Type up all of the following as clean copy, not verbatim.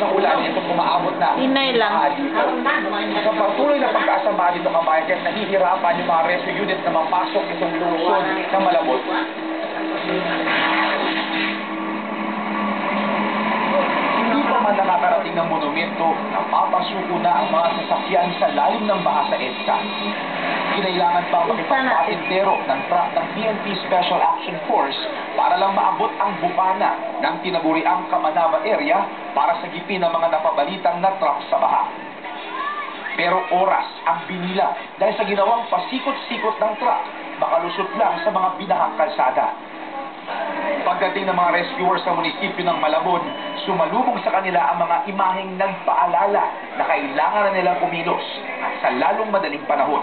ng ulan, ito pumaabot na. Inay lang. Sa patuloy na pagkasama dito kabayan, kahit nahihirapan yung mga rescue unit na mapasok itong lungsod na Malabon. Hindi pa man nakakarating ng monumento, napapasuko na ang mga sasakyan sa lalim ng baha sa EDSA. Kinailangan pa makipagpatintero ng truck ng PNP Special Action Force para lang maabot ang bumana ng tinaguriang Kamanava area para sagipin ang mga napabalitang na truck sa baha. Pero oras ang binila dahil sa ginawang pasikot-sikot ng truck, makalusot lang sa mga binahang kalsada. Pagdating ng mga rescuers sa munisipyo ng Malabon, sumalubong sa kanila ang mga imaheng nagpaalala na kailangan na nilang kumilos at sa lalong madaling panahon.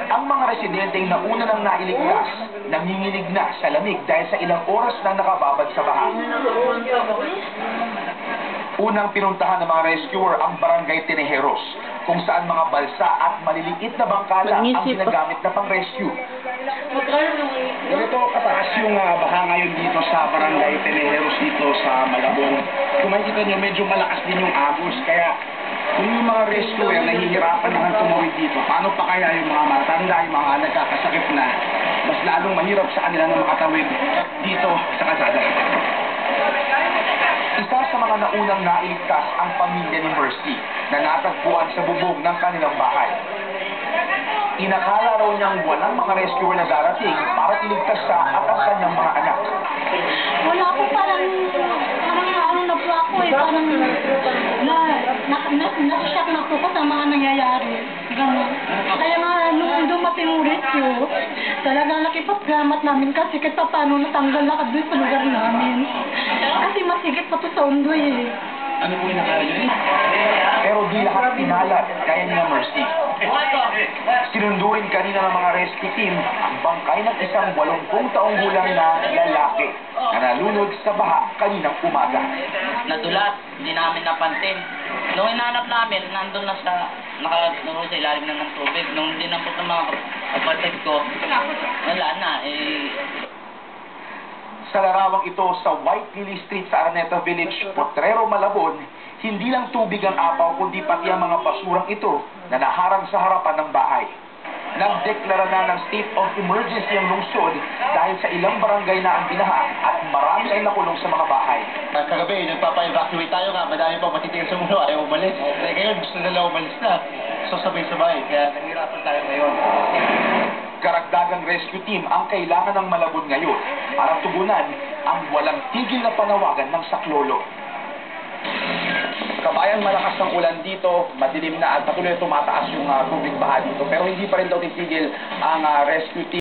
Ang mga residenteng nauna nang nailigtas, nanginginig na sa lamig dahil sa ilang oras na nakababad sa baha. Unang pinuntahan ng mga rescuer ang Barangay Tinejeros, kung saan mga balsa at maliliit na bangkala ang ginagamit na pang-rescue. Ganito kataas yung baha ngayon dito sa Barangay Tinejeros dito sa Malabon. Kung makikita nyo, medyo malakas din yung agos, kaya kung yung mga rescuer nahihirapan na tumuloy dito, paano pa kaya yung mga matanda, yung mga nagkakasakit na mas lalong mahirap sa kanila na makatawid dito sa kalsada. Isa sa mga naunang nailigtas ang pamilya ni Mercy na natagpuan sa bubong ng kanilang bahay. Inakala raw niyang walang mga rescuer na darating para iligtas siya at ang kanyang mga anak. Wala po, parang ano na po ako parang nashock na po ko sa mga nangyayari. Ganun. Kaya nga, nung dumating yung rescue, talagang nakipaglamat namin kasi kahit pa paano natanggal na doon sa lugar namin. Kasi masigit pa to sa undoy eh. Ano po yung nakala niyo? Pero di lahat pinalat, gaya ni Mercy. Sinundurin kanina ng mga rescue team ang bangkay ng isang 80 taong gulang na lalaki na nalunod sa baha kaninang umaga. Nadulas, hindi namin napansin. Nung hinanap namin, nandun na sa nakalaro sa ilalim na ng tubig. Nung dinampot ng mga kapatid ko, wala na Sa larawang ito sa White Lily Street sa Araneta Village, Potrero, Malabon, hindi lang tubig ang apaw kundi pati ang mga basurang ito na naharang sa harapan ng bahay. Nagdeklara na ng state of emergency ang lungsod dahil sa ilang barangay na ang binaha at marami ay nakulong sa mga bahay. Kagabi, nagpapa-evacuate tayo nga, madami pa matitingin sa mundo, ayaw umalis. Ngayon, gusto nila umalis na. So sabay-sabay, kaya nahirapan tayo ngayon. Karagdagang rescue team ang kailangan ng Malabon ngayon para tugunan ang walang tigil na panawagan ng saklolo. Kabayan, malakas ng ulan dito, madilim na at patuloy tumataas yung tubig baha dito. Pero hindi pa rin daw titigil ang rescue team.